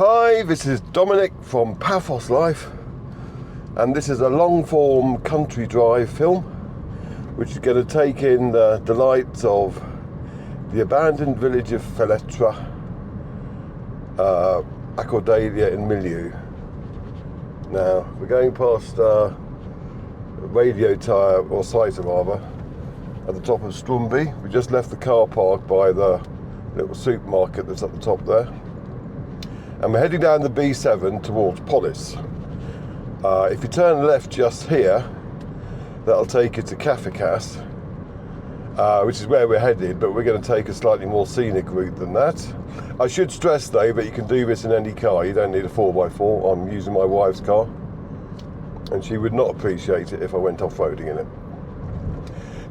Hi, this is Dominic from Paphos Life, and this is a long-form country drive film which is going to take in the delights of the abandoned village of Theletra, Akourdaleia in Miliou. Now, we're going past radio tyre, or site rather, at the top of Stroumbi. We just left the car park by the little supermarket that's at the top there. And we're heading down the B7 towards Paphos. If you turn left just here, that'll take you to Kathikas, which is where we're headed, but we're going to take a slightly more scenic route than that. I should stress though that you can do this in any car. You don't need a 4x4. I'm using my wife's car, and she would not appreciate it if I went off-roading in it.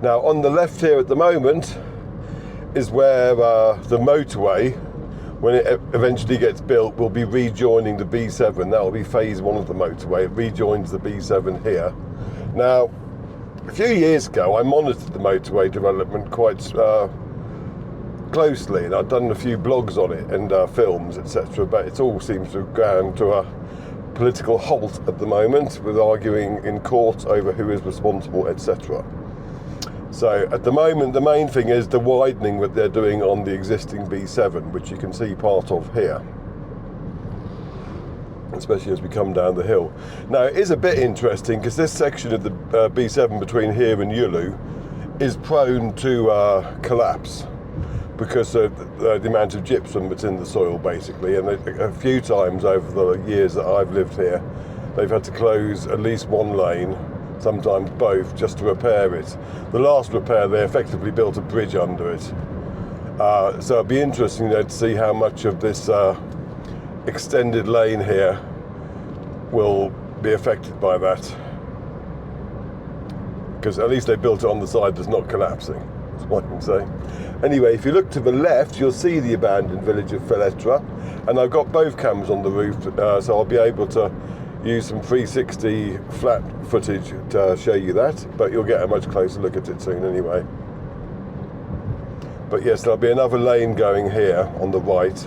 Now on the left here at the moment is where the motorway, when it eventually gets built, will be rejoining the B7. That will be phase 1 of the motorway. It rejoins the B7 here. Now, a few years ago, I monitored the motorway development quite closely, and I've done a few blogs on it and films, etc. But it all seems to have gone to a political halt at the moment, with arguing in court over who is responsible, etc. So at the moment, the main thing is the widening that they're doing on the existing B7, which you can see part of here, especially as we come down the hill. Now, it is a bit interesting because this section of the B7 between here and Giolou is prone to collapse because of the amount of gypsum that's in the soil, basically. And a few times over the years that I've lived here, they've had to close at least one lane, sometimes both, just to repair it. The last repair, they effectively built a bridge under it. So it'd be interesting there to see how much of this extended lane here will be affected by that. Because at least they built it on the side that's not collapsing, that's what I can say. Anyway, if you look to the left, you'll see the abandoned village of Theletra, and I've got both cameras on the roof, so I'll be able to use some 360 flat footage to show you that, but you'll get a much closer look at it soon anyway. But yes, there'll be another lane going here on the right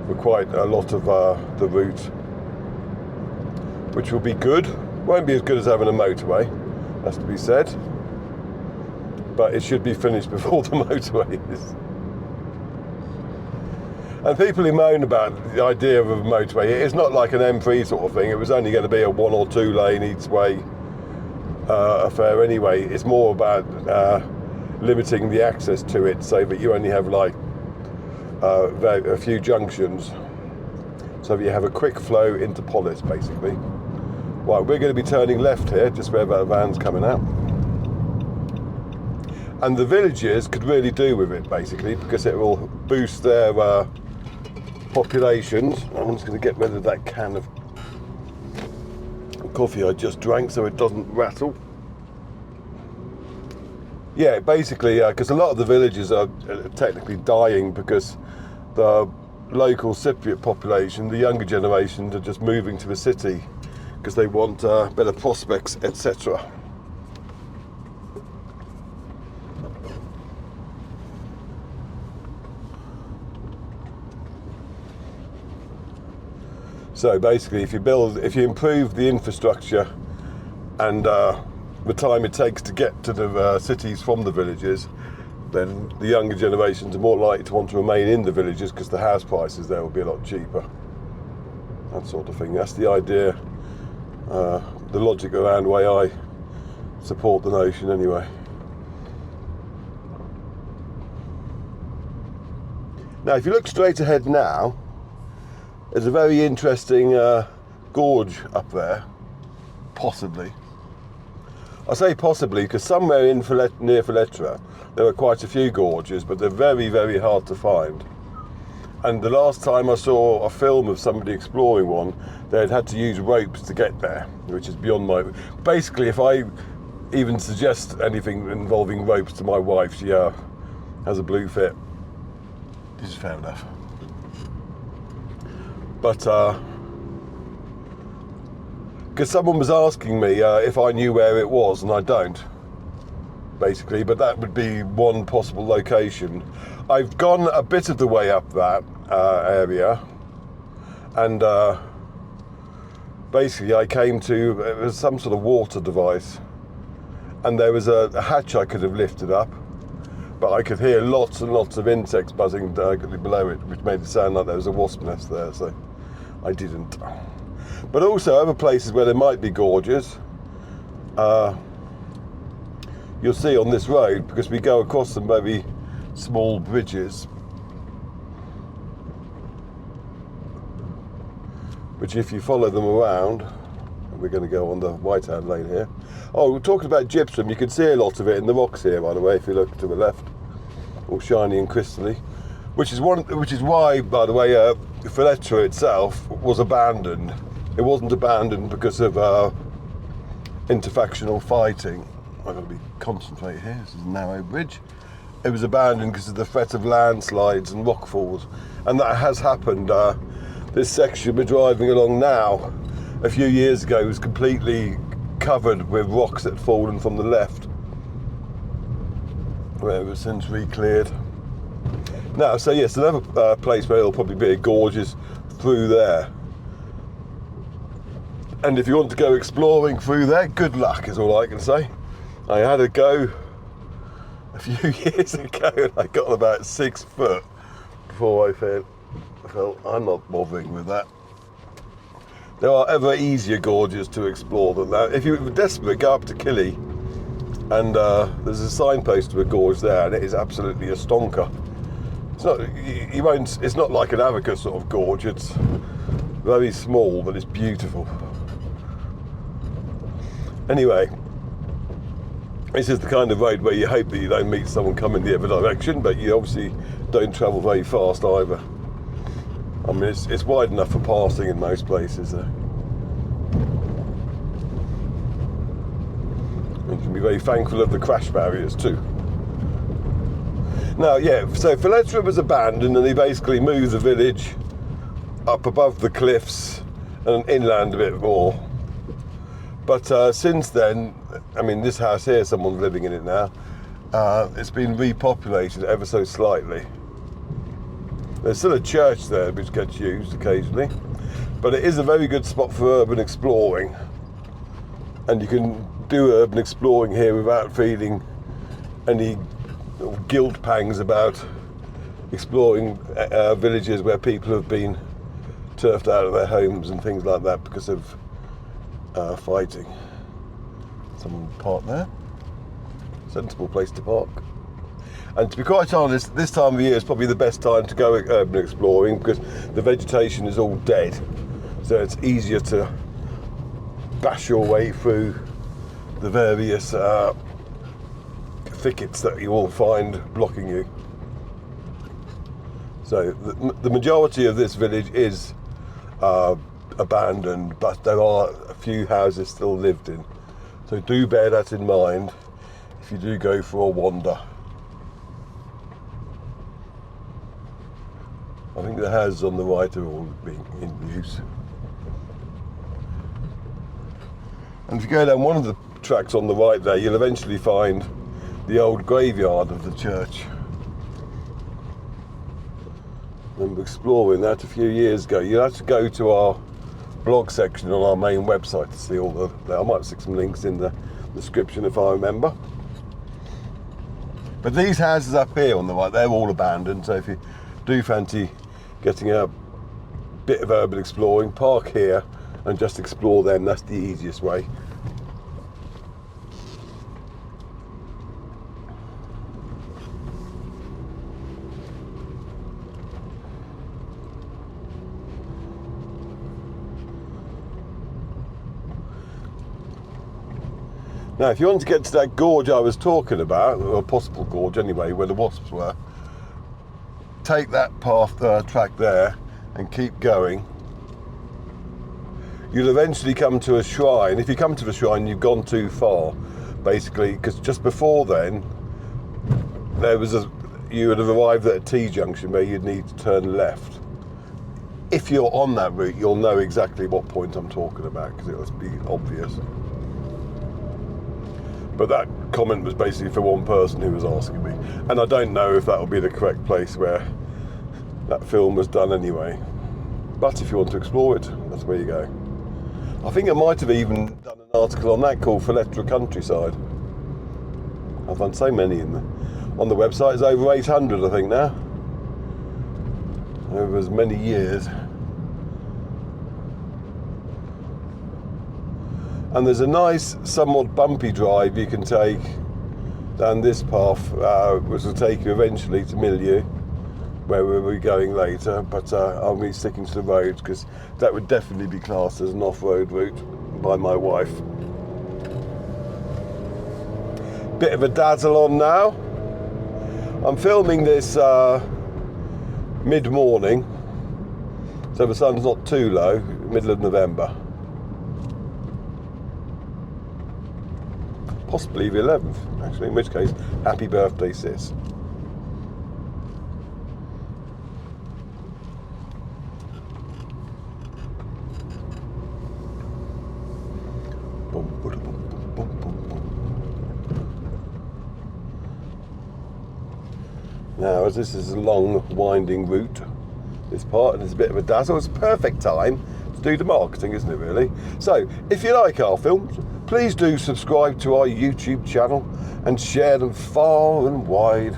for quite a lot of the route, which will be good. Won't be as good as having a motorway, has to be said, but it should be finished before the motorway is. And people who moan about the idea of a motorway, it's not like an M3 sort of thing. It was only going to be a 1 or 2 lane each way affair anyway. It's more about limiting the access to it so that you only have like a few junctions, so that you have a quick flow into Paphos, basically. Right, we're going to be turning left here, just where that van's coming out. And the villages could really do with it, basically, because it will boost their populations. I'm just going to get rid of that can of coffee I just drank so it doesn't rattle. Yeah, basically, because a lot of the villages are technically dying because the local Cypriot population, the younger generations, are just moving to the city because they want better prospects, etc. So basically, if you improve the infrastructure and the time it takes to get to the cities from the villages, then the younger generations are more likely to want to remain in the villages because the house prices there will be a lot cheaper. That sort of thing. That's the idea, the logic around the way I support the notion anyway. Now, if you look straight ahead now, there's a very interesting gorge up there, possibly. I say possibly because somewhere near Theletra there are quite a few gorges, but they're very, very hard to find. And the last time I saw a film of somebody exploring one, they'd had to use ropes to get there, which is beyond my... Basically, if I even suggest anything involving ropes to my wife, she has a blue fit. This is fair enough. But because someone was asking me if I knew where it was, and I don't, basically, but that would be one possible location. I've gone a bit of the way up that area, and basically I came to, it was some sort of water device, and there was a hatch I could have lifted up, but I could hear lots and lots of insects buzzing diagonally below it, which made it sound like there was a wasp nest there, so I didn't. But also other places where there might be gorges, you'll see on this road, because we go across some very small bridges, which if you follow them around, and we're going to go on the right hand lane here. Oh, we're talking about gypsum. You can see a lot of it in the rocks here, by the way, if you look to the left, all shiny and crystally, which is why, by the way, Theletra itself was abandoned. It wasn't abandoned because of interfactional fighting. I've got to concentrate here. This is a narrow bridge. It was abandoned because of the threat of landslides and rockfalls, and that has happened. This section we're driving along now, a few years ago, was completely covered with rocks that had fallen from the left, where it was since re-cleared. Now, so yes, another place where there'll probably be a gorge is through there. And if you want to go exploring through there, good luck is all I can say. I had a go a few years ago and I got about 6 foot before I felt I'm not bothering with that. There are ever easier gorges to explore than that. If you're desperate, go up to Killy, and there's a signpost to a gorge there, and it is absolutely a stonker. It's not, you won't, it's not like an Kathikas sort of gorge. It's very small, but it's beautiful. Anyway, this is the kind of road where you hope that you don't meet someone coming the other direction, but you obviously don't travel very fast either. I mean, it's wide enough for passing in most places. You can be very thankful of the crash barriers too. Now, yeah, so Theletra was abandoned, and they basically moved the village up above the cliffs and inland a bit more. But since then, I mean, this house here, someone's living in it now. It's been repopulated ever so slightly. There's still a church there which gets used occasionally, but it is a very good spot for urban exploring, and you can do urban exploring here without feeling any guilt pangs about exploring villages where people have been turfed out of their homes and things like that because of fighting. Someone parked there. Sensible place to park. And to be quite honest, this time of year is probably the best time to go urban exploring because the vegetation is all dead, so it's easier to bash your way through the various thickets that you will find blocking you. So the majority of this village is abandoned, but there are a few houses still lived in. So do bear that in mind if you do go for a wander. I think the houses on the right are all being in use. And if you go down one of the tracks on the right there, you'll eventually find the old graveyard of the church. I remember exploring that a few years ago. You have to go to our blog section on our main website to see all the, I might stick some links in the description if I remember. But these houses up here on the right, they're all abandoned, so if you do fancy getting a bit of urban exploring, park here and just explore them. That's the easiest way. Now, if you want to get to that gorge I was talking about, or a possible gorge anyway, where the wasps were, take that path, track there, and keep going. You'll eventually come to a shrine. If you come to the shrine, you've gone too far, basically, because just before then, you would have arrived at a T-junction where you'd need to turn left. If you're on that route, you'll know exactly what point I'm talking about, because it'll be obvious. But that comment was basically for one person who was asking me. And I don't know if that'll be the correct place where that film was done anyway. But if you want to explore it, that's where you go. I think I might have even done an article on that called Theletra Countryside. I've done so many on the website. It's over 800, I think, now. Over as many years. And there's a nice, somewhat bumpy drive you can take down this path, which will take you eventually to Miliou, where we'll be going later. But I'll be sticking to the roads because that would definitely be classed as an off-road route by my wife. Bit of a dazzle on now. I'm filming this mid-morning, so the sun's not too low, middle of November. Possibly the 11th, actually, in which case, happy birthday, sis. Now, as this is a long, winding route, this part, and it's a bit of a dazzle, it's a perfect time to do the marketing, isn't it, really? So, if you like our films, please do subscribe to our YouTube channel and share them far and wide.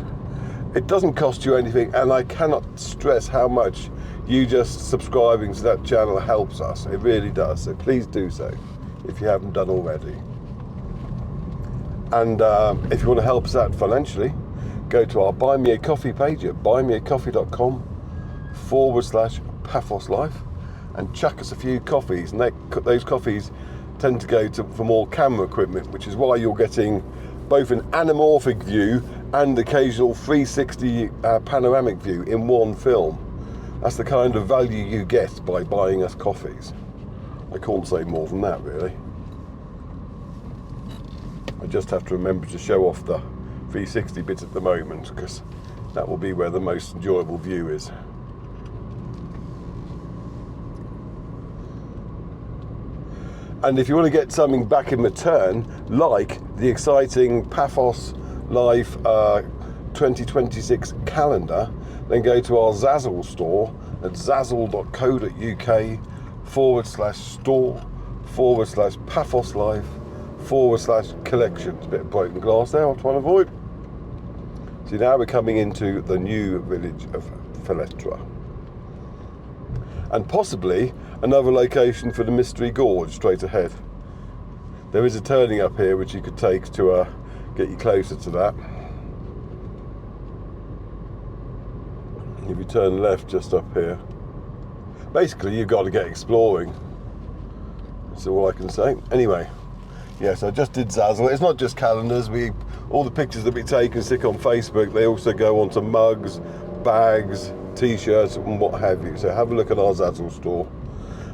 It doesn't cost you anything, and I cannot stress how much you just subscribing to that channel helps us. It really does, so please do so if you haven't done already. And if you want to help us out financially, go to our Buy Me a Coffee page at buymeacoffee.com/Paphos Life and chuck us a few coffees. And those coffees tend to go for more camera equipment, which is why you're getting both an anamorphic view and occasional 360 panoramic view in one film. That's the kind of value you get by buying us coffees. I can't say more than that, really. I just have to remember to show off the 360 bit at the moment, because that will be where the most enjoyable view is. And if you want to get something back in return, like the exciting Paphos Life 2026 calendar, then go to our Zazzle store at zazzle.co.uk/store/Paphos Life/collections. Bit of broken glass there, I'll try and avoid. So now we're coming into the new village of Theletra. And possibly another location for the Mystery Gorge straight ahead. There is a turning up here which you could take to get you closer to that. If you turn left just up here, basically you've got to get exploring. That's all I can say. Anyway, yes, I just did Zazzle. It's not just calendars. All the pictures that we take and stick on Facebook, they also go onto mugs, bags, t-shirts and what have you. So have a look at our Zazzle store.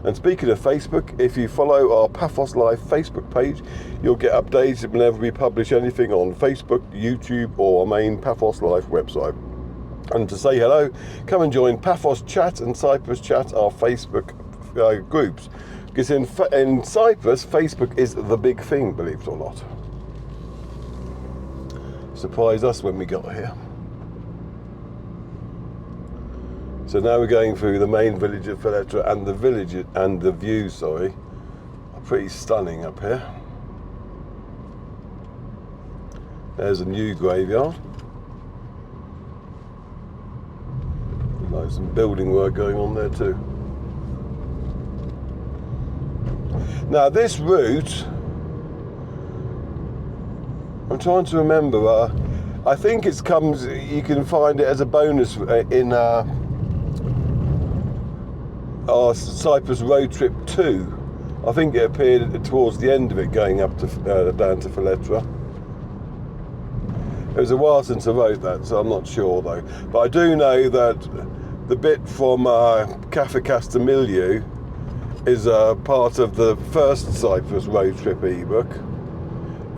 And speaking of Facebook, if you follow our Paphos Life Facebook page, you'll get updates whenever we publish anything on Facebook, YouTube or our main Paphos Life website. And to say hello, come and join Paphos Chat and Cyprus Chat, our Facebook groups. Because in Cyprus, Facebook is the big thing, believe it or not. Surprised us when we got here. So now we're going through the main village of Theletra, and the views, are pretty stunning up here. There's a new graveyard. Like some building work going on there too. Now this route, I'm trying to remember, I think you can find it as a bonus in our Cyprus road trip 2. I think it appeared towards the end of it, going up to down to Theletra. It was a while since I wrote that, so I'm not sure though. But I do know that the bit from Kathikas to Miliou is part of the first Cyprus road trip ebook,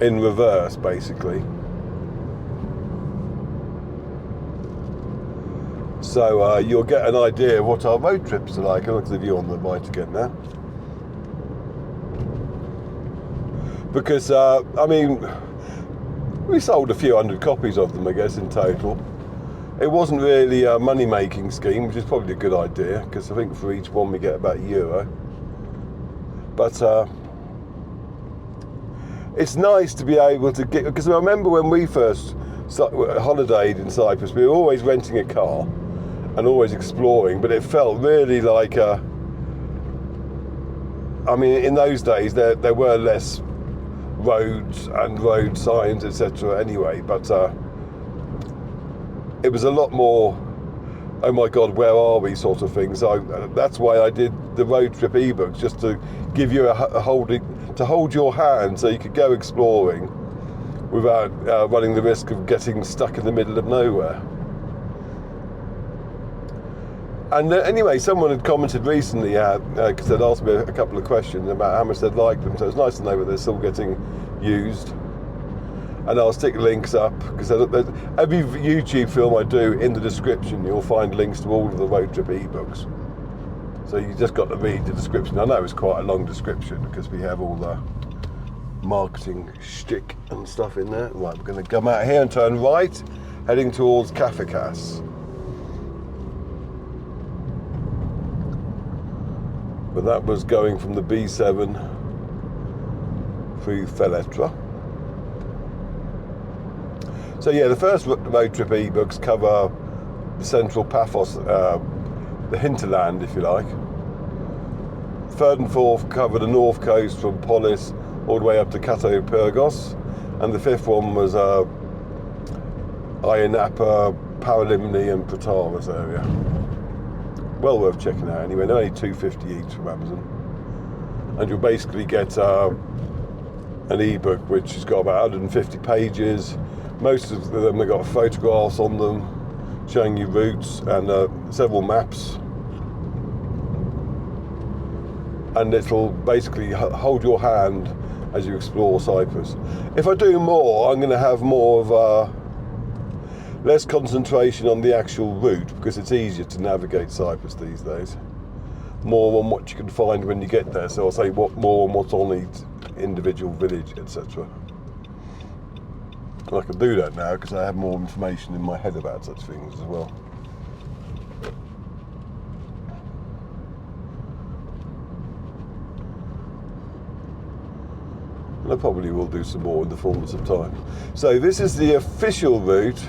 in reverse basically. So you'll get an idea of what our road trips are like. I'll look at the view on the right again now. Because, I mean, we sold a few hundred copies of them, I guess, in total. It wasn't really a money-making scheme, which is probably a good idea, because I think for each one we get about €1. But it's nice to be able to get, because I remember when we first holidayed in Cyprus, we were always renting a car and always exploring, but it felt really like I mean, in those days there were less roads and road signs, etc. anyway, but it was a lot more, oh my God, where are we sort of thing. So that's why I did the road trip ebooks, just to give you to hold your hand so you could go exploring without running the risk of getting stuck in the middle of nowhere. And anyway, someone had commented recently, because they'd asked me a couple of questions about how much they'd like them, so it's nice to know that they're still getting used. And I'll stick links up, because every YouTube film I do, in the description you'll find links to all of the road trip ebooks. So you just got to read the description. I know it's quite a long description because we have all the marketing shtick and stuff in there. Right, we're going to come out here and turn right, heading towards Kathikas. But that was going from the B7 through Theletra. So yeah, the first road trip ebooks cover the central Paphos, the hinterland, if you like. Third and fourth cover the north coast from Polis all the way up to Kathikas, and the fifth one was Ionapa, Paralimni and Protaras area. Well worth checking out anyway. They're only $2.50 each from Amazon, and you'll basically get an ebook which has got about 150 pages. Most of them have got photographs on them showing you routes and several maps, and it'll basically hold your hand as you explore Cyprus. If I do more, I'm going to have more of less concentration on the actual route, because it's easier to navigate Cyprus these days. More on what you can find when you get there. So I'll say more on what's on each individual village, etc. And I can do that now because I have more information in my head about such things as well. And I probably will do some more in the fullness of time. So this is the official route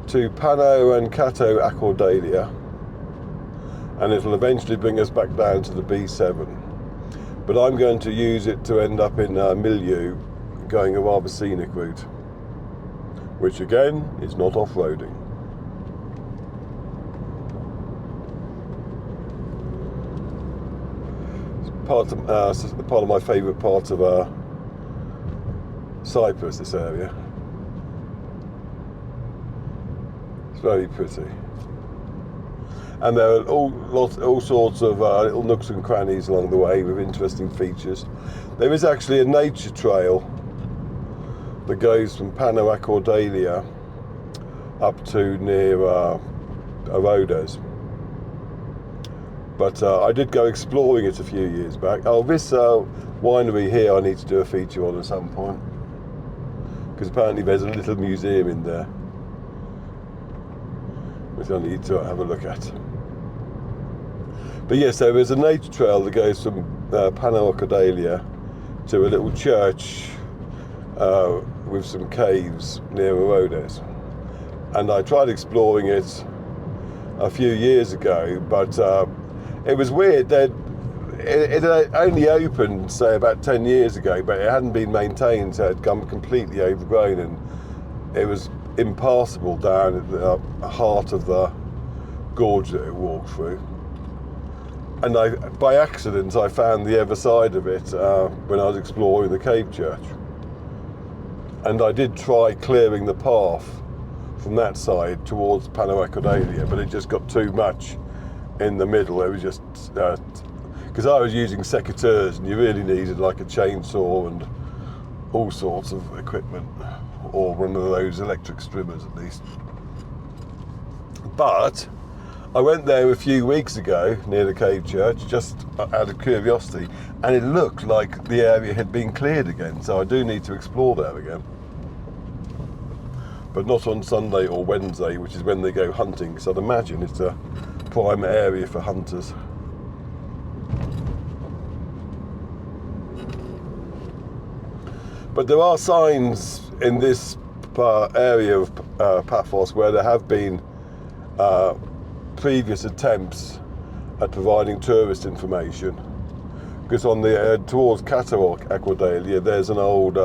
to Pano and Akourdaleia, and it'll eventually bring us back down to the B7. But I'm going to use it to end up in Miliou, going a rather scenic route, which again is not off-roading. It's part of my favourite part of Cyprus, this area. It's very pretty. And there are all sorts of little nooks and crannies along the way with interesting features. There is actually a nature trail that goes from Pano Akourdaleia up to near Arodes. But I did go exploring it a few years back. Oh, this winery here I need to do a feature on at some point, because apparently there's a little museum in there which I need to have a look at. But yes, there is a nature trail that goes from Pano Akourdaleia to a little church with some caves near Arodes. And I tried exploring it a few years ago, but it was weird that it only opened, say, about 10 years ago, but it hadn't been maintained, so it had become completely overgrown, and it was impassable down at the heart of the gorge that it walked through. And by accident, I found the other side of it when I was exploring the cave church. And I did try clearing the path from that side towards Pano Akourdaleia, but it just got too much in the middle. It was just, because I was using secateurs, and you really needed like a chainsaw and all sorts of equipment, or one of those electric strimmers at least. But I went there a few weeks ago near the cave church, just out of curiosity, and it looked like the area had been cleared again, so I do need to explore there again. but not on Sunday or Wednesday, which is when they go hunting. So I'd imagine it's a prime area for hunters. But there are signs in this area of Paphos where there have been previous attempts at providing tourist information. Because on the towards Pano Akourdaleia, there's an old,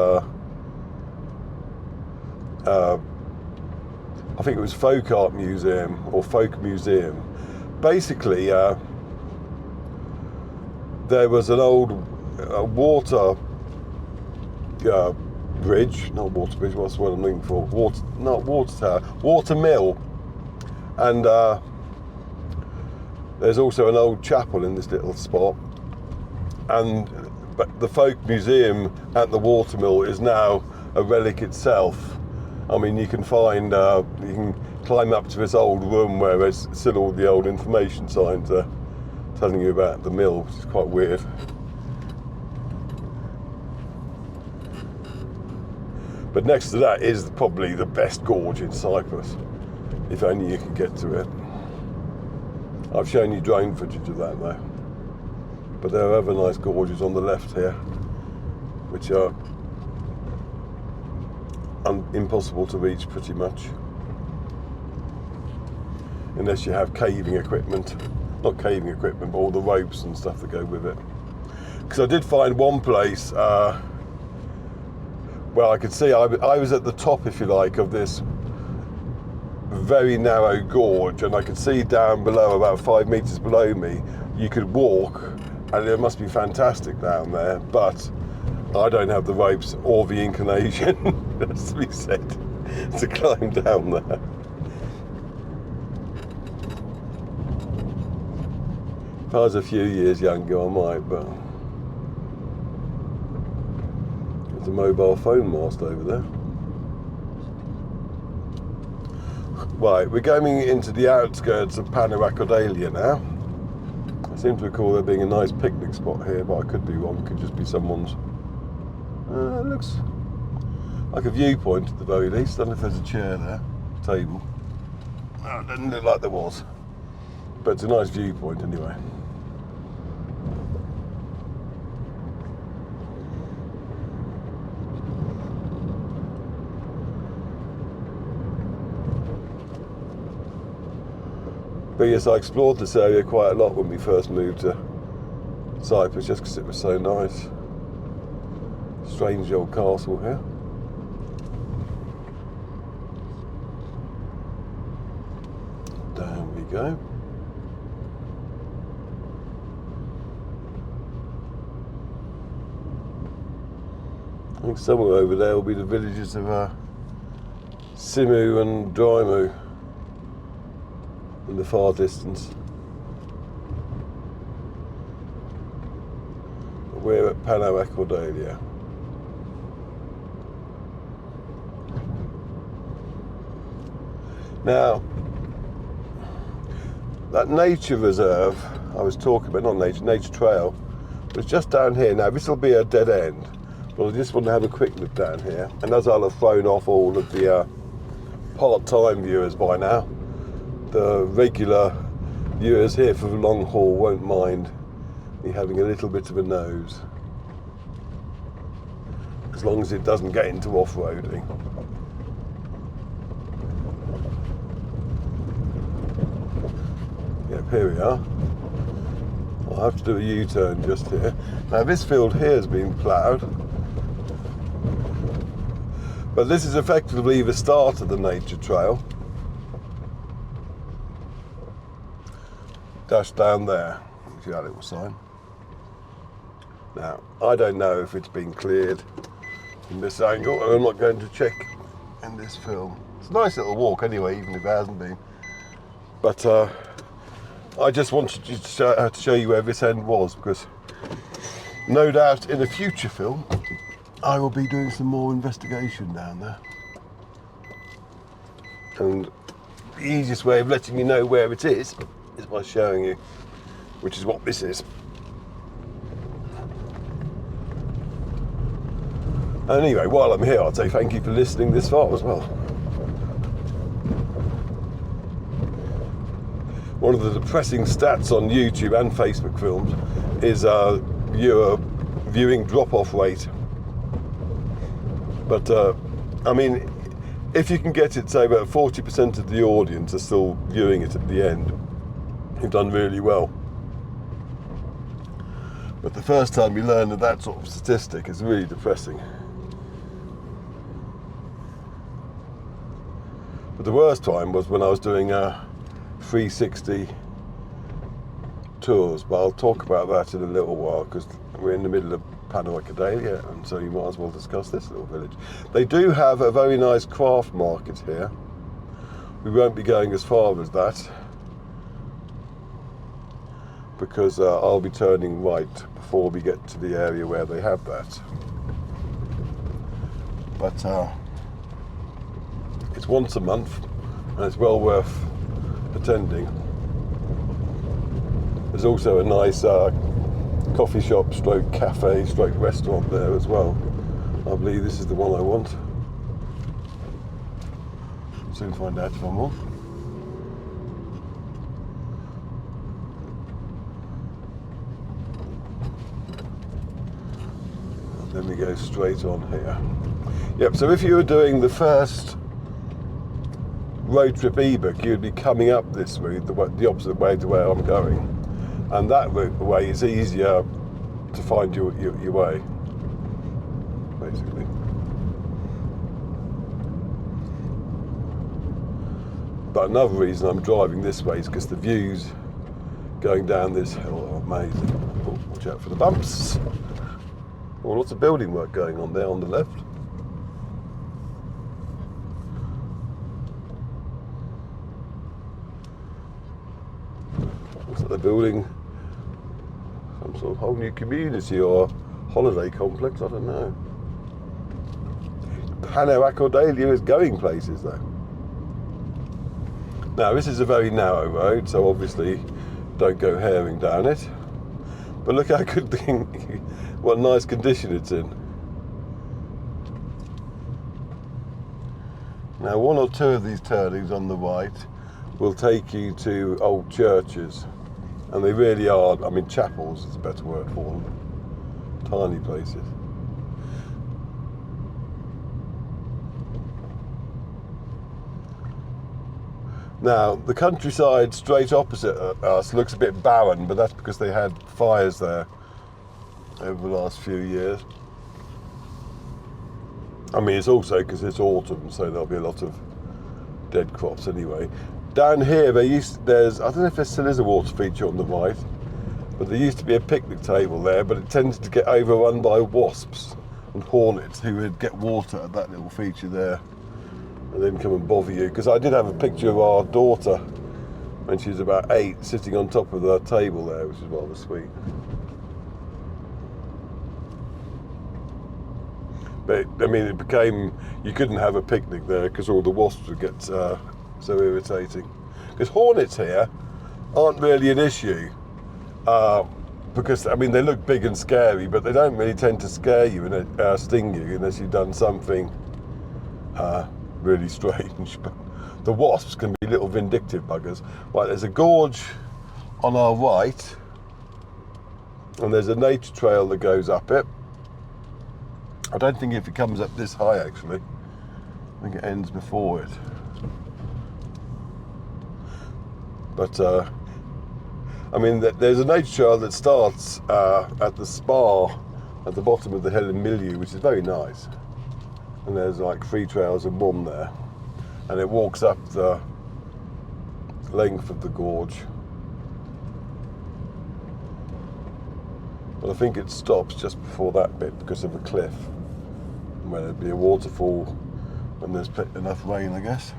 I think it was folk art museum or folk museum. Basically, there was an old water bridge, not water bridge, what's the word I'm looking for? Water tower, water mill. And there's also an old chapel in this little spot. But the folk museum at the watermill is now a relic itself. I mean, you can find, you can climb up to this old room where there's still all the old information signs telling you about the mill, which is quite weird. But next to that is probably the best gorge in Cyprus, if only you can get to it. I've shown you drone footage of that though. But there are other nice gorges on the left here, which are impossible to reach pretty much. Unless you have caving equipment. Not caving equipment, but all the ropes and stuff that go with it. Because I did find one place where I could see, I was at the top, if you like, of this very narrow gorge, and I could see down below, about 5 meters below me, you could walk, and it must be fantastic down there, but I don't have the ropes or the inclination, as to be said, to climb down there. If I was a few years younger, I might, but there's a mobile phone mast over there. Right, we're going into the outskirts of Pano Akourdaleia now. I seem to recall there being a nice picnic spot here, but I could be wrong. It could just be someone's. It looks like a viewpoint at the very least. I don't know if there's a chair there, table. No, it doesn't look like there was. But it's a nice viewpoint anyway. But yes, I explored this area quite a lot when we first moved to Cyprus, just because it was so nice. Strange old castle here. Down we go. I think somewhere over there will be the villages of Simu and Drymu in the far distance. We're at Pano Akourdaleia. Now, that nature reserve I was talking about, not nature trail, was just down here. Now, this will be a dead end, but I just want to have a quick look down here. And as I'll have thrown off all of the part-time viewers by now, the regular viewers here for the long haul won't mind me having a little bit of a nose, as long as it doesn't get into off-roading. Yep, here we are. I'll have to do a U-turn just here. Now this field here has been ploughed, but this is effectively the start of the nature trail. Dash down there, see that little sign. Now, I don't know if it's been cleared from this angle, and I'm not going to check in this film. It's a nice little walk anyway, even if it hasn't been. But I just wanted to show you where this end was, because no doubt in a future film, I will be doing some more investigation down there. And the easiest way of letting you know where it is by showing you, which is what this is. Anyway, while I'm here, I'd say thank you for listening this far as well. one of the depressing stats on YouTube and Facebook films is viewer viewing drop-off rate. But I mean, if you can get it, say about 40% of the audience are still viewing it at the end, you've done really well. But the first time you learn that sort of statistic is really depressing. But the worst time was when I was doing 360 tours, but I'll talk about that in a little while because we're in the middle of Pano Akourdaleia, and so you might as well discuss this little village. They do have a very nice craft market here. We won't be going as far as that because I'll be turning right before we get to the area where they have that. But it's once a month and it's well worth attending. There's also a nice coffee shop stroke cafe stroke restaurant there as well. I believe this is the one I want. Soon find out if I'm on. And then we go straight on here. Yep, so if you were doing the first road trip ebook, you'd be coming up this route, the opposite way to where I'm going. And that way is easier to find your way, basically. But another reason I'm driving this way is because the views going down this hill are amazing. Oh, watch out for the bumps. Oh, lots of building work going on there on the left. Looks like they're building some sort of whole new community or holiday complex, I don't know. Pano Akourdaleia is going places though. Now this is a very narrow road, so obviously don't go herring down it. But look how good what nice condition it's in. Now one or two of these turnings on the right will take you to old churches. And they really are, I mean, chapels is a better word for them. Tiny places. Now, the countryside straight opposite us looks a bit barren, but that's because they had fires there over the last few years. I mean, it's also because it's autumn, so there'll be a lot of dead crops anyway. Down here, there's, I don't know if there still is a water feature on the right, but there used to be a picnic table there, but it tends to get overrun by wasps and hornets who would get water at that little feature there and then come and bother you. Because I did have a picture of our daughter when she was about 8 sitting on top of the table there, which is rather sweet. But I mean, it became, you couldn't have a picnic there because all the wasps would get so irritating. Because hornets here aren't really an issue because I mean they look big and scary, but they don't really tend to scare you and sting you unless you've done something really strange. But the wasps can be little vindictive buggers. Right, there's a gorge on our right, and there's a nature trail that goes up it. I don't think if it comes up this high actually. I think it ends before it. But I mean, there's a nature trail that starts at the spa at the bottom of the hill in Miliou, which is very nice. And there's like 3 trails and 1 there, and it walks up the length of the gorge. But I think it stops just before that bit because of a cliff, where there'd be a waterfall when there's enough rain, I guess.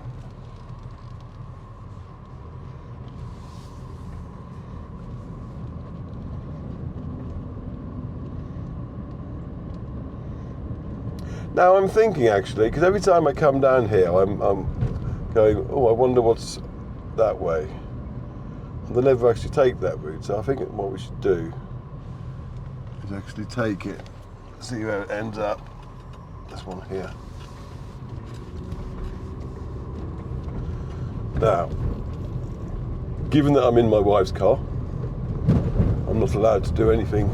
Now I'm thinking actually, because every time I come down here, I'm going, oh, I wonder what's that way. And they never actually take that route, so I think what we should do is actually take it, see where it ends up. This one here. Now, Given that I'm in my wife's car, I'm not allowed to do anything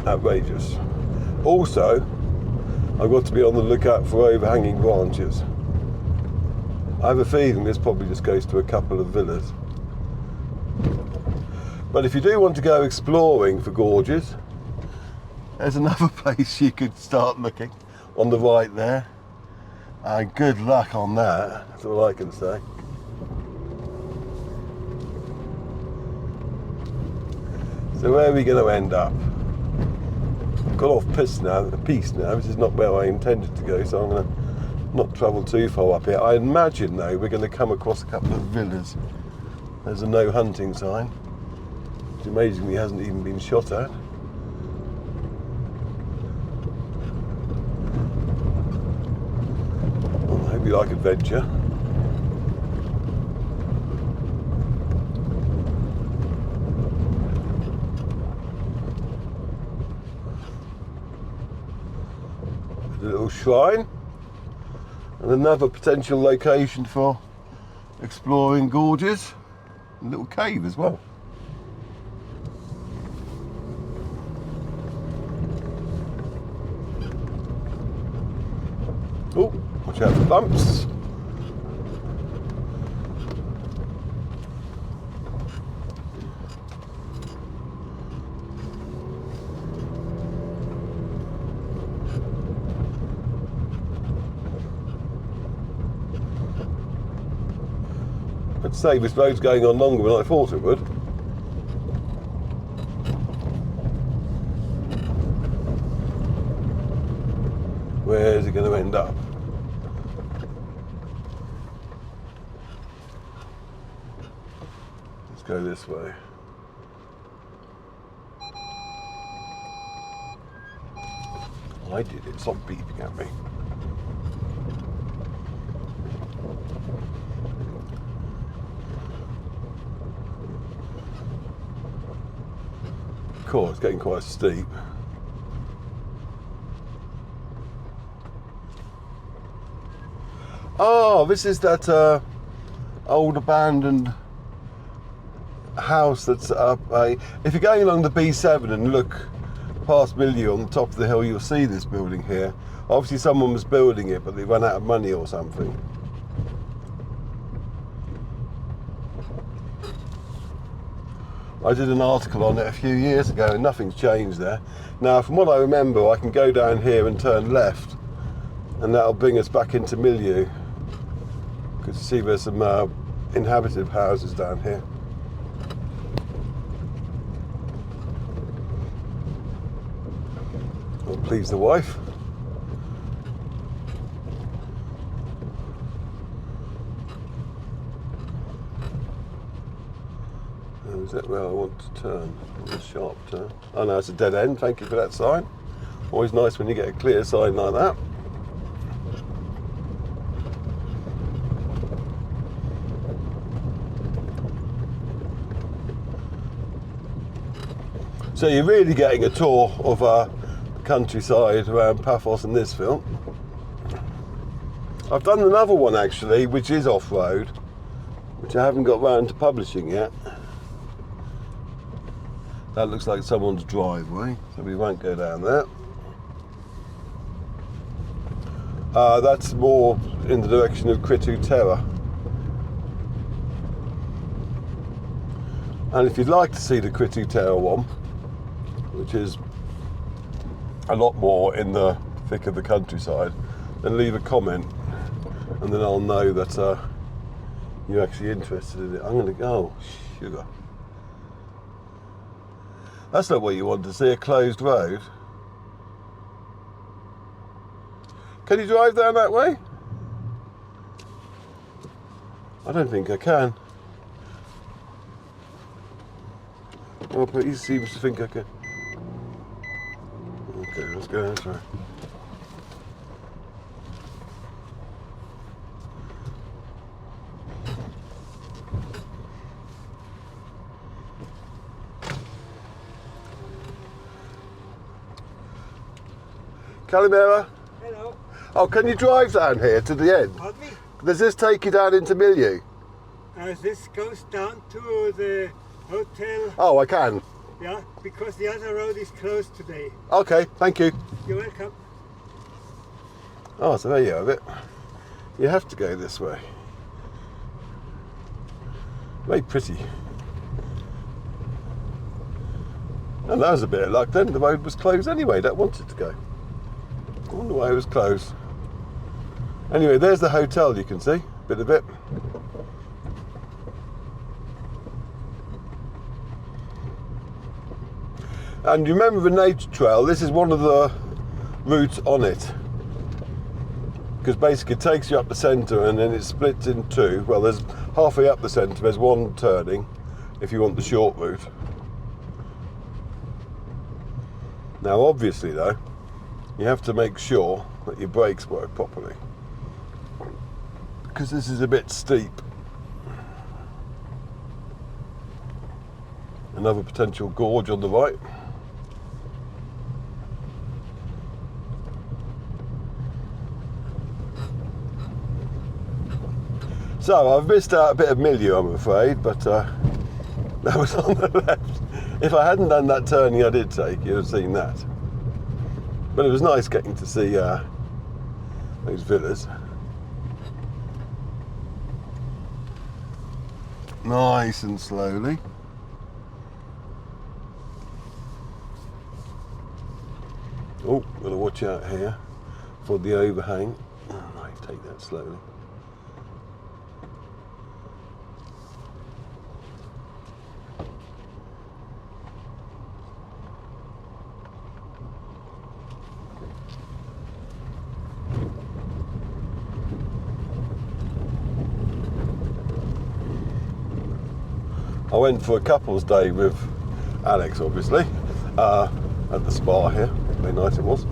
outrageous. Also, I've got to be on the lookout for overhanging branches. I have a feeling this probably just goes to a couple of villas. But if you do want to go exploring for gorges, there's another place you could start looking on the right there. And good luck on that, that's all I can say. So where are we going to end up? I've got off piste now, which is not where I intended to go, so I'm going to not travel too far up here. I imagine though we're going to come across a couple of villas. There's a no hunting sign, which amazingly hasn't even been shot at. Well, I hope you like adventure. A little shrine. And another potential location for exploring gorges. A little cave as well. Oh, watch out for bumps. I'd say this road's going on longer than I thought it would. Where's it going to end up? Let's go this way. I did it, stop beeping at me. Cool, it's getting quite steep. Oh, this is that old abandoned house that's up. If you're going along the B7 and look past Miliou on the top of the hill, you'll see this building here. Obviously someone was building it, but they ran out of money or something. I did an article on it a few years ago and nothing's changed there. Now, from what I remember, I can go down here and turn left, and that'll bring us back into Miliou. You can see there's some inhabited houses down here. I'll please the wife. Is that where I want to turn? A sharp turn. Oh no, it's a dead end. Thank you for that sign. Always nice when you get a clear sign like that. So you're really getting a tour of the countryside around Paphos in this film. I've done another one actually, which is off-road, which I haven't got round to publishing yet. That looks like someone's driveway, so we won't go down there. That's more in the direction of Theletra. And if you'd like to see the Theletra one, which is a lot more in the thick of the countryside, then leave a comment, and then I'll know that you're actually interested in it. I'm going to go, sugar. That's not what you want to see, a closed road. Can you drive down that way? I don't think I can. Oh, but he seems to think I can. Okay, let's go this way. Calimera? Hello. Oh, can you drive down here to the end? Pardon me? Does this take you down into Miliou? This goes down to the hotel. Oh, I can. Yeah, because the other road is closed today. Okay, thank you. You're welcome. Oh, so there you have it. You have to go this way. Very pretty. And that was a bit of luck then. The road was closed anyway. That wanted to go. I wonder why it was closed. Anyway, there's the hotel, you can see. Bit of it. And you remember the nature trail? This is one of the routes on it. Because basically it takes you up the centre and then it splits in two. Well, there's halfway up the centre, there's one turning if you want the short route. Now obviously though, you have to make sure that your brakes work properly. Because this is a bit steep. Another potential gorge on the right. So I've missed out a bit of Miliou, I'm afraid, but that was on the left. If I hadn't done that turning I did take, you'd have seen that. But it was nice getting to see those villas. Nice and slowly. Oh, gotta watch out here for the overhang. Right, take that slowly. I went for a couple's day with Alex, obviously, at the spa here. Very nice it was.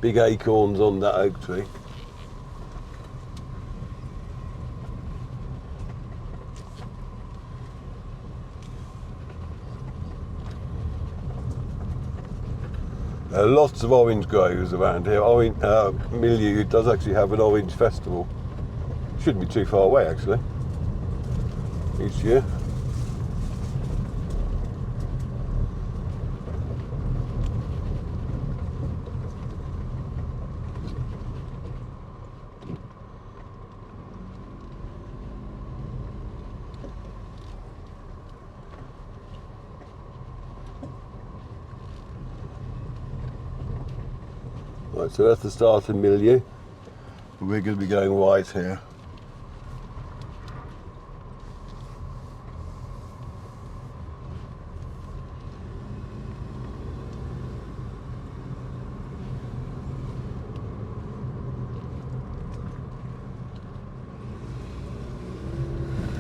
Big acorns on that oak tree. Lots of orange groves around here. Miliou does actually have an orange festival. Shouldn't be too far away actually, each year. Right, so that's the start in Miliou. We're going to be going right here.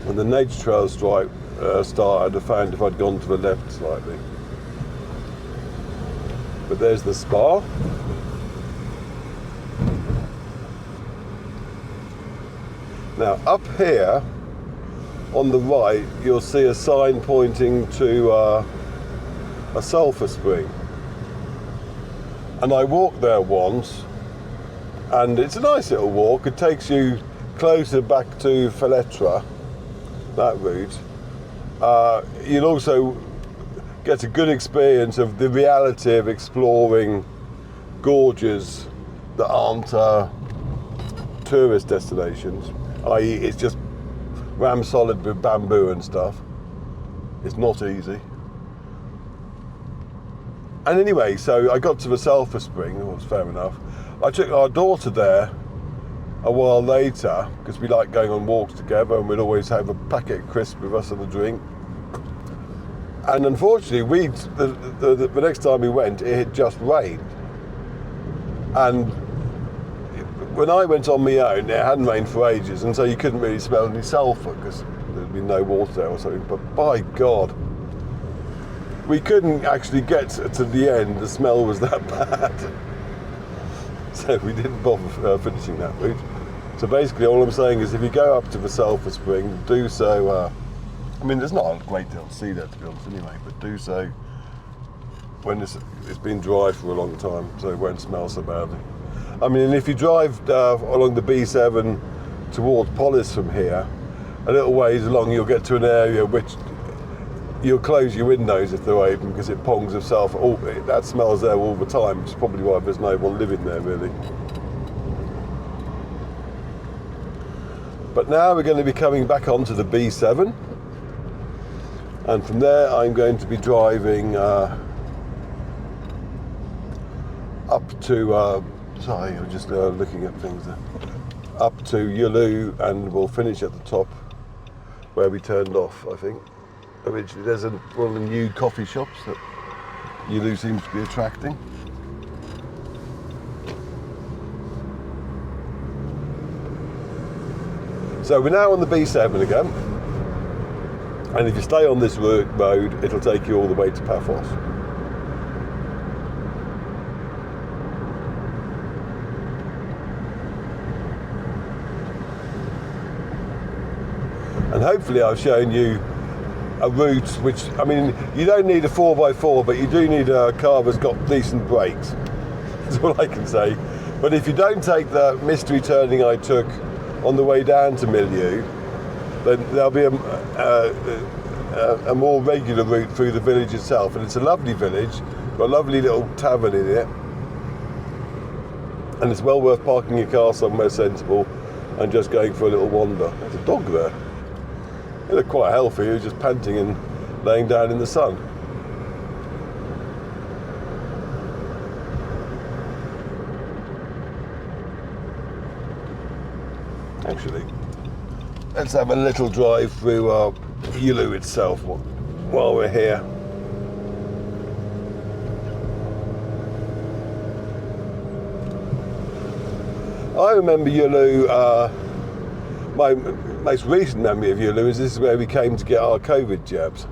When the nature trail started, I found if I'd gone to the left slightly. But there's the spa. Now up here on the right you'll see a sign pointing to a sulphur spring, and I walked there once and it's a nice little walk. It takes you closer back to Theletra, that route. You'll also get a good experience of the reality of exploring gorges that aren't tourist destinations. I.e. it's just ram solid with bamboo and stuff. It's not easy. And anyway, so I got to the sulphur spring, it was fair enough. I took our daughter there a while later, because we like going on walks together and we'd always have a packet of crisps with us and a drink. And unfortunately, the next time we went, it had just rained. And when I went on my own, it hadn't rained for ages, and so you couldn't really smell any sulphur because there'd been no water there or something. But by God, we couldn't actually get to the end. The smell was that bad. So we didn't bother finishing that route. So basically all I'm saying is if you go up to the sulphur spring, do so, I mean there's not a great deal to see there to be honest anyway, but do so when it's been dry for a long time so it won't smell so badly. I mean, if you drive along the B7 towards Polis from here, a little ways along you'll get to an area which you'll close your windows if they're open because it pongs itself. That smells there all the time, which is probably why there's no one living there really. But now we're going to be coming back onto the B7, and from there I'm going to be driving up to, sorry, I'm just looking at things there, up to Giolou, and we'll finish at the top where we turned off, I think. Originally, there's one of the new coffee shops that Miliou seems to be attracting. So we're now on the B7 again, and if you stay on this road, it'll take you all the way to Paphos. And hopefully I've shown you a route which, I mean, you don't need a 4x4, but you do need a car that's got decent brakes. That's all I can say. But if you don't take the mystery turning I took on the way down to Miliou, then there'll be a more regular route through the village itself. And it's a lovely village, got a lovely little tavern in it. And it's well worth parking your car somewhere sensible and just going for a little wander. There's a dog there. He looked quite healthy, he was just panting and laying down in the sun. Actually, let's have a little drive through Giolou itself while we're here. I remember Giolou, my most recent memory of Giolou is this is where we came to get our COVID jabs.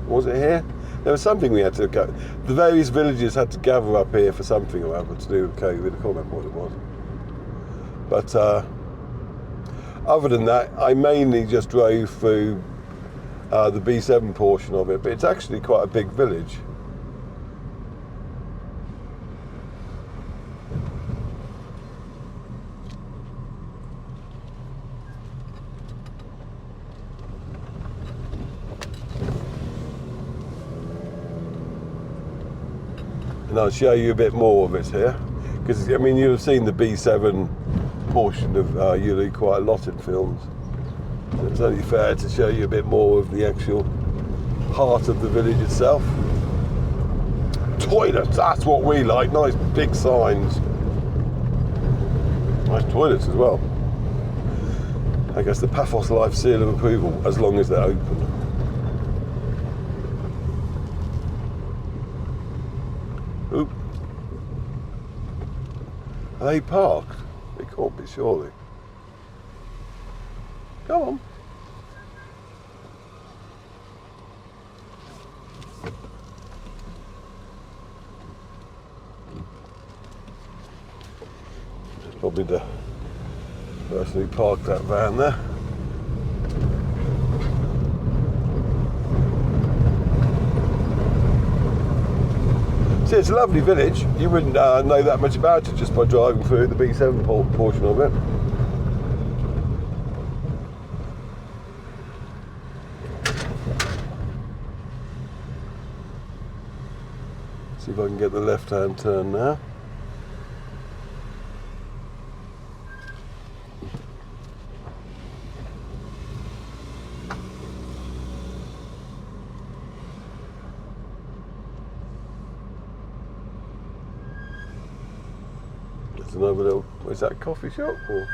Was it here? There was something we had to go. The various villages had to gather up here for something or other to do with COVID. I can't remember what it was. But other than that, I mainly just drove through the B7 portion of it, but it's actually quite a big village. And I'll show you a bit more of it here, because I mean you'll have seen the B7 portion of Giolou quite a lot in films. So it's only fair to show you a bit more of the actual heart of the village itself. Toilets, that's what we like, nice big signs. Nice toilets as well. I guess the Paphos Life seal of approval, as long as they're open. Oop. Are they parked? They can't be, surely. Come on. Probably the person who parked that van there. See, it's a lovely village. You wouldn't know that much about it just by driving through the B7 portion of it. See if I can get the left-hand turn now. There's another little, is that a coffee shop or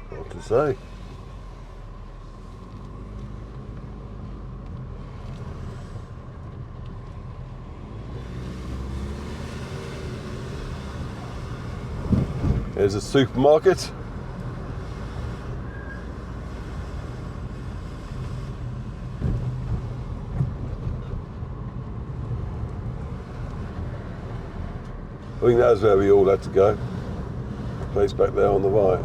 what to say? There's a supermarket. I think that's where we all had to go. Place back there on the right.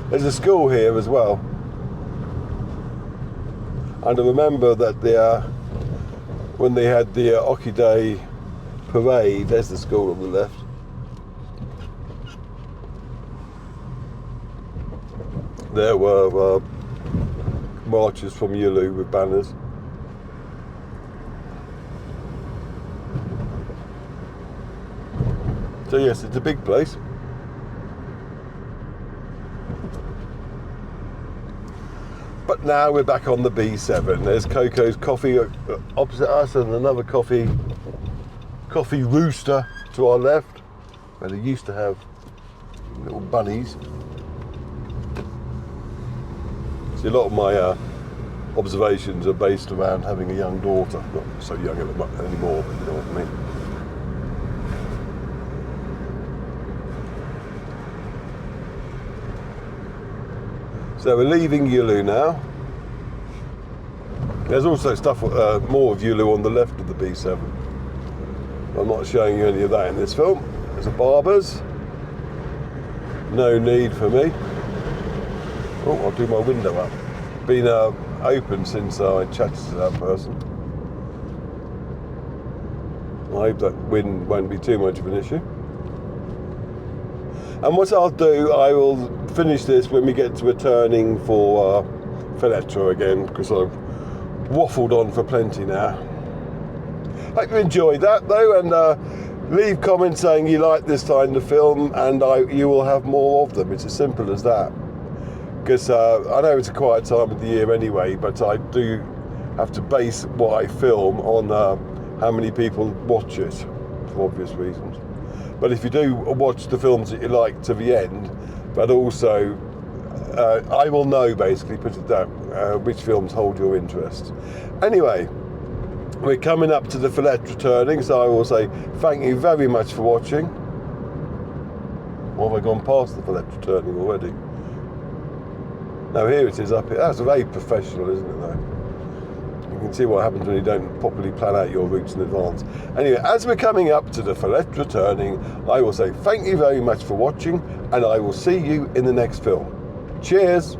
There's a school here as well. And I remember that when they had the Hockey Day parade. There's the school on the left. There were marches from Giolou with banners. So yes, it's a big place. But now we're back on the B7. There's Coco's Coffee opposite us, and another coffee rooster to our left, where they used to have little bunnies. See, a lot of my observations are based around having a young daughter. Not so young anymore, but you know what I mean. So we're leaving Giolou now. There's also stuff, more of Giolou on the left of the B7. I'm not showing you any of that in this film. There's a barber's. No need for me. Oh, I'll do my window up. Been open since I chatted to that person. I hope that wind won't be too much of an issue. And what I'll do, I will finish this when we get to a turning for Theletra again, because I've waffled on for plenty now. Hope you enjoyed that though, and leave comments saying you like this kind of film, and you will have more of them. It's as simple as that. Because I know it's a quiet time of the year anyway, but I do have to base what I film on how many people watch it, for obvious reasons. But if you do watch the films that you like to the end, but also I will know, basically, put it down, which films hold your interest. Anyway, we're coming up to the Theletra turning, so I will say thank you very much for watching. Or have I gone past the Theletra turning already? No, here it is up here. That's very professional, isn't it, though? You can see what happens when you don't properly plan out your routes in advance. Anyway, as we're coming up to the Theletra turning, I will say thank you very much for watching, and I will see you in the next film. Cheers!